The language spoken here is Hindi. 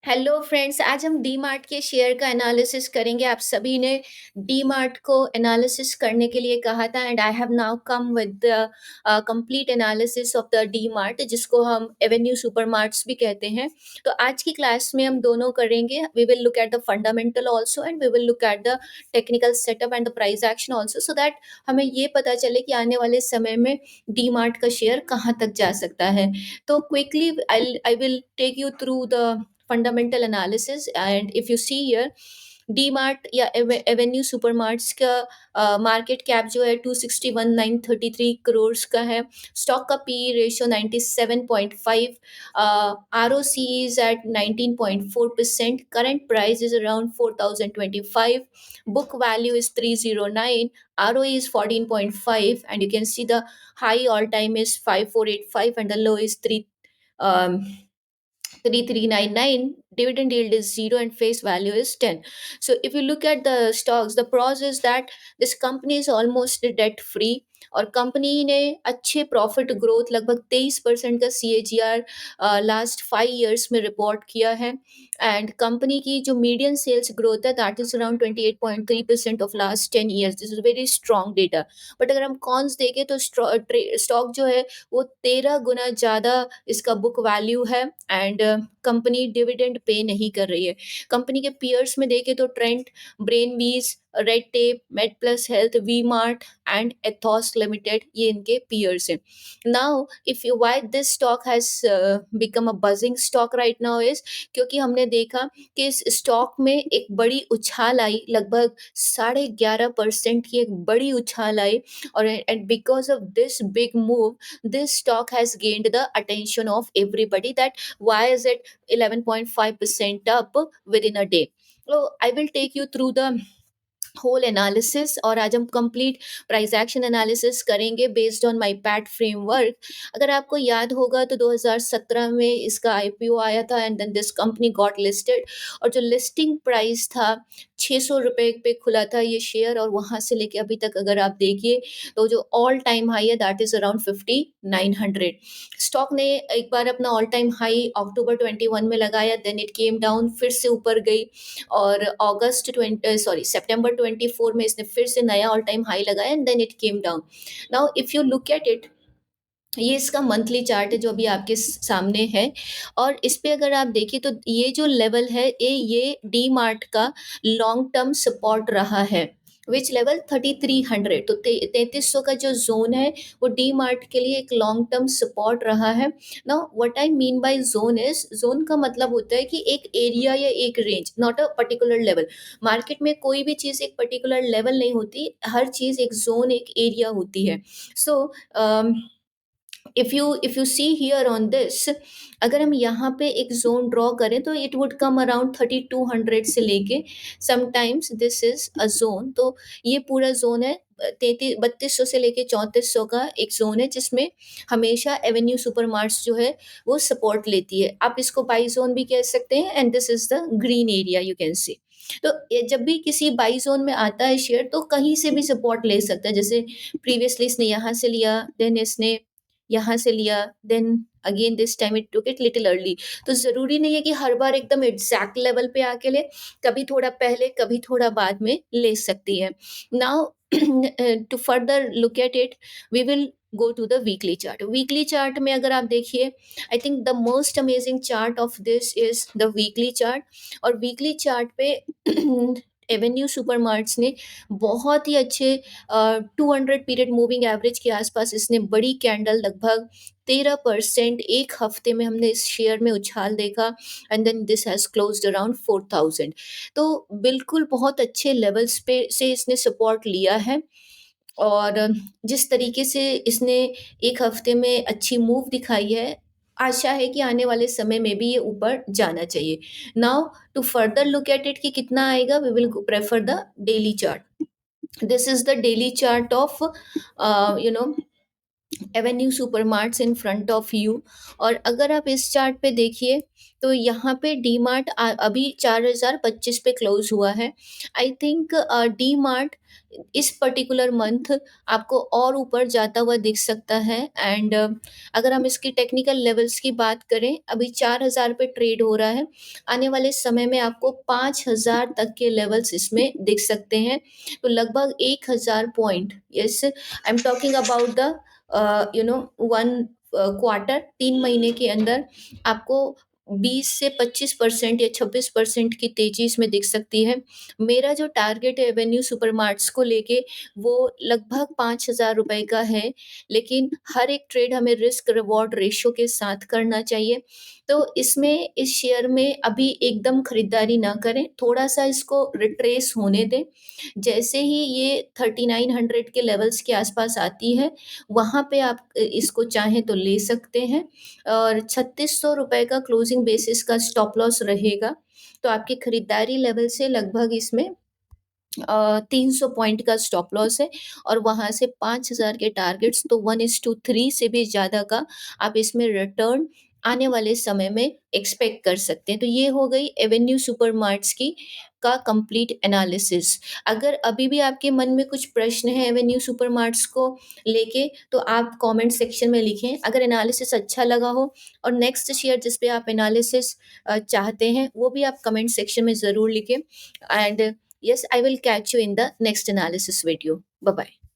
हेलो फ्रेंड्स, आज हम डी मार्ट के शेयर का एनालिसिस करेंगे। आप सभी ने डी मार्ट को एनालिसिस करने के लिए कहा था and I have now come with the complete analysis of the D mart, जिसको हम एवेन्यू सुपरमार्ट्स भी कहते हैं। तो आज की क्लास में हम दोनों करेंगे। We will look at the fundamental also and we will look at the technical setup and the price action also, so that हमें ये पता चले कि आने वाले समय में डी मार्ट का शेयर कहाँ तक जा सकता है। तो quickly I will take you through the fundamental analysis. And if you see here, DMart या एवेन्यू सुपरमार्ट्स का मार्केट कैप जो है 261,933 करोड़ का है। स्टॉक का P ratio 97.5, R O C is at 19.4%, current price is around 4,025, book value is 309, ROE is 14.5, and you can see the high all time is 5485 and the low is um, 3399. Dividend yield is 0 and face value is 10. So if you look at the stocks, the pros is that this company is almost debt free और कंपनी ने अच्छे प्रॉफिट ग्रोथ लगभग 23% का सी ए जी आर लास्ट 5 ईयर्स में रिपोर्ट किया है। एंड कंपनी की जो मीडियन सेल्स ग्रोथ है that is around 28.3% of last 10 years. This is very strong data. But अगर हम कॉन्स देखें तो स्टॉक जो है वो 13 गुना ज़्यादा इसका बुक वैल्यू है एंड कंपनी डिविडेंड पे नहीं कर रही है। कंपनी के पीयर्स में देखें तो Trent, Brainbees, red tape, med plus health, V Mart and Ethos Limited, ये इनके पीयर्स हैं। Now if you why this stock has become a buzzing stock right now is क्योंकि हमने देखा कि इस स्टॉक में एक बड़ी उछाल आई, लगभग 11.5% की एक बड़ी उछाल आई। और and because of this big move this stock has gained the attention of everybody, that why is it 11.5% up within a day. So I will take you through the whole analysis और आज हम कंप्लीट प्राइस एक्शन एनालिसिस करेंगे based on my PAT framework. अगर आपको याद होगा तो 2017 में इसका आईपीओ आया था and then this company got listed और जो लिस्टिंग प्राइस था 600 रुपये पे खुला था ये शेयर और वहाँ से लेके अभी तक अगर आप देखिए तो जो ऑल टाइम हाई है दैट इज़ अराउंड 5900। स्टॉक ने एक बार अपना ऑल टाइम हाई अक्टूबर 21 में लगाया, देन इट केम डाउन, फिर से ऊपर गई और सितंबर 24 में इसने फिर से नया ऑल टाइम हाई लगाया and then it came down. Now if you look at it, ये इसका मंथली चार्ट है जो अभी आपके सामने है और इस पे अगर आप देखिए तो ये जो लेवल है ये डी मार्ट का लॉन्ग टर्म सपोर्ट रहा है। विच लेवल 3300, तो 3300 का जो जोन है वो डी मार्ट के लिए एक लॉन्ग टर्म सपोर्ट रहा है। Now what I mean by zone is, zone का मतलब होता है कि एक एरिया या एक range, not a particular level. Market में कोई भी चीज़ एक पर्टिकुलर लेवल नहीं होती, हर चीज़ एक जोन एक एरिया होती है। So if you see here on this, अगर हम यहाँ पे एक जोन ड्रॉ करें तो इट वुड कम अराउंड 3200 से लेके sometimes this is a zone. तो ये पूरा जोन है 3200 से लेके 3400 का एक जोन है जिसमें हमेशा एवेन्यू सुपरमार्ट्स जो है वो सपोर्ट लेती है। आप इसको बाई जोन भी कह सकते हैं and this is the green area you can see. तो ये जब भी किसी बाई जोन में आता है शेयर तो कहीं से भी सपोर्ट ले सकता है। जैसे प्रीवियसली इसने यहाँ से लिया, देन इसने यहाँ से लिया, then again this time it took it little early. तो ज़रूरी नहीं है कि हर बार एकदम एग्जैक्ट लेवल पे आके ले, कभी थोड़ा पहले कभी थोड़ा बाद में ले सकती है। Now to further look at it we will go to the weekly chart. Weekly chart में अगर आप देखिए, I think the most amazing chart of this is the weekly chart. और वीकली चार्ट पे एवेन्यू सुपरमार्ट्स ने बहुत ही अच्छे 200 पीरियड मूविंग एवरेज के आसपास इसने बड़ी कैंडल, लगभग 13% एक हफ्ते में हमने इस शेयर में उछाल देखा and then this has closed around 4000। तो बिल्कुल बहुत अच्छे लेवल्स पे से इसने सपोर्ट लिया है और जिस तरीके से इसने एक हफ्ते में अच्छी मूव दिखाई है, आशा है कि आने वाले समय में भी ये ऊपर जाना चाहिए। Now to further look at it कि कितना आएगा, we will prefer the daily chart. This is the daily chart of you know Avenue Supermarts in front of you. और अगर आप इस चार्ट पे देखिए तो यहाँ पे डीमार्ट अभी 4025 पे क्लोज़ हुआ है। आई थिंक डीमार्ट इस पर्टिकुलर मंथ आपको और ऊपर जाता हुआ दिख सकता है। एंड अगर हम इसकी टेक्निकल लेवल्स की बात करें, अभी 4000 पे ट्रेड हो रहा है। आने वाले समय में आपको 5000 तक के लेवल्स इसमें दिख सकते हैं। तो लगभग 1000 point, yes, I am talking about the 1 quarter, 3 महीने के अंदर आपको 20 से 25% या 26% की तेज़ी इसमें दिख सकती है। मेरा जो टारगेट है एवेन्यू सुपरमार्ट्स को लेके, वो लगभग ₹5000 का है, लेकिन हर एक ट्रेड हमें रिस्क रिवॉर्ड रेशियो के साथ करना चाहिए। तो इसमें, इस शेयर में अभी एकदम खरीदारी ना करें, थोड़ा-सा इसको रिट्रेस होने दें। जैसे ही ये 3900 के लेवल्स के आस-पास आती है, वहाँ पे आप इसको चाहें तो ले सकते हैं। और ₹3600 का क्लोजिंग बेसिस का स्टॉप लॉस रहेगा। तो आपकी खरीदारी लेवल से लगभग इसमें 300 पॉइंट का स्टॉप लॉस है, और वहाँ से 5000 के टारगेट्स, तो 1:3 से भी ज़्यादा का आप इसमें रिटर्न आने वाले समय में एक्सपेक्ट कर सकते हैं। तो ये हो गई एवेन्यू सुपरमार्ट्स की का कंप्लीट एनालिसिस। अगर अभी भी आपके मन में कुछ प्रश्न है एवेन्यू सुपरमार्ट्स को लेके, तो आप कमेंट सेक्शन में लिखें। अगर एनालिसिस अच्छा लगा हो और नेक्स्ट शेयर जिस पे आप एनालिसिस चाहते हैं, वो भी आप कमेंट सेक्शन में ज़रूर लिखें। And yes, I will catch you in the next analysis video. Bye bye.